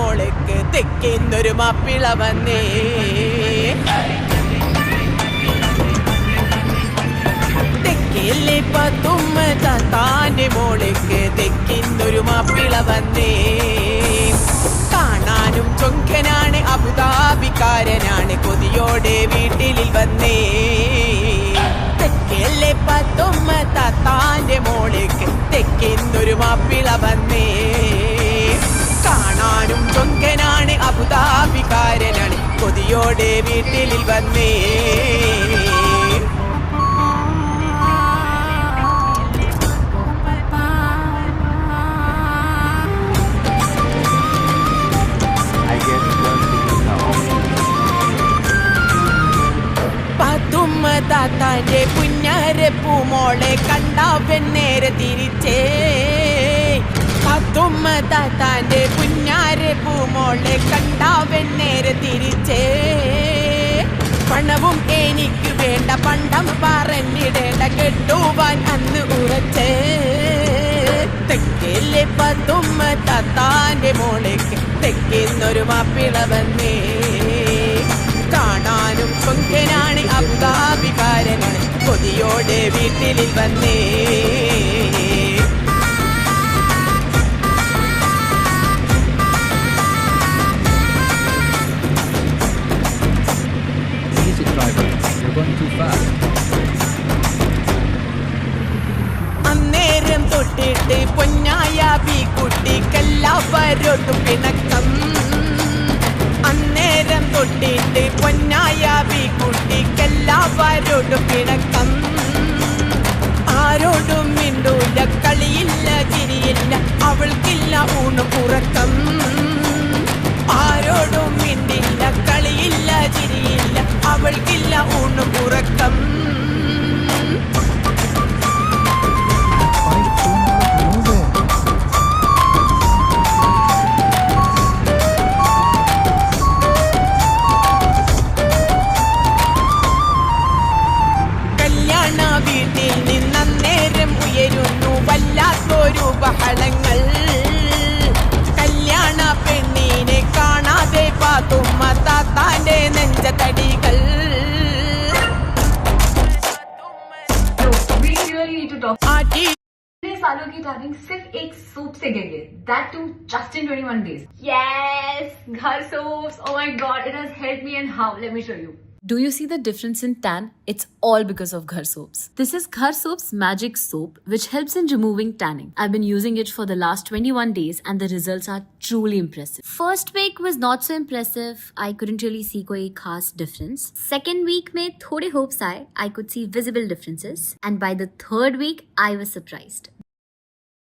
മോളേക്ക് തെക്കുന്നൊരു മാപ്പിള വന്നേ. തെക്കില്ലേ പത്തുമ്മ താത്താന്റെ മോളേക്ക് തെക്കുന്നൊരു മാപ്പിള വന്നേ. കാണാനും ചൊങ്കനാണ്, അബുദാബിക്കാരനാണ്, കൊതിയോടെ വീട്ടിൽ വന്നേ. തെക്കല്ലേ പത്തുമ്മ താത്താന്റെ മോളേക്ക് തെക്കുന്നൊരു മാപ്പിള വന്നേ. കാണാനും ചൊങ്കനാണ്, അബുദാബിക്കാരനാണ്, കൊതിയോടെ വീട്ടിൽ വന്നേ. താത്താന്റെ പുഞ്ഞാരപ്പൂമോളെ കണ്ടാവൻ നേരെ തിരിച്ചേ. പത്തുമ്മ താത്താന്റെ പുഞ്ഞാരപ്പൂമോളെ കണ്ടാവൻ നേരെ തിരിച്ചേ. പണവും എനിക്ക് വേണ്ട, പണ്ടം പറഞ്ഞിടേണ്ട, കെട്ടുവാൻ അന്ന് ഉറച്ചേ. തെക്കല്ലേ പത്തുമ്മ താത്താന്റെ മോളേക്ക് തെക്കുന്നൊരു മാപ്പിള വന്നേ. കാണാനും കൊങ്കനാണ്, അബുദാബിക്കാരനാണ്, കൊതിയോടെ വീട്ടിൽ വന്നേ. അന്നേരം തൊട്ടിട്ട് പൊന്നായ ബീക്കുട്ടിക്കെല്ലാവരോട്ടും പിണക്കം. അന്നേരം തൊട്ടിട്ട് പൊന്നായ ബീക്കുട്ടിക്കെല്ലാവരോടും പിണക്കം. ആരോടും മിണ്ടൂല, കളിയില്ല, ചിരിയില്ല, അവൾക്കില്ല ഊണും ഉറക്കം. ആരോടും മിണ്ടില്ല, കളിയില്ല, ചിരിയില്ല, അവൾക്കില്ല ഊണും ഉറക്കം. വീട്ടിൽ നിന്നേരം ഉയരുന്നു വല്ലാത്തൊരു ബഹളങ്ങൾ. കല്യാണ പെണ്ണിനെ കാണാതെ പാത്തുമ്മ താത്താന്റെ നെഞ്ചത്തടികൾ. सालों की टाइमिंग सिर्फ एक सूप से गई है, that too just in 21 days. Yes, Ghar soaps. Oh my god, it has helped me, and how? Let me show you. Do you see the difference in tan? It's all because of Ghar Soaps. This is Ghar Soaps Magic Soap, which helps in removing tanning. I've been using it for the last 21 days and the results are truly impressive. First week was not so impressive. I couldn't really see koi khas difference. Second week mein thode hopes aaye. I could see visible differences. And by the third week, I was surprised.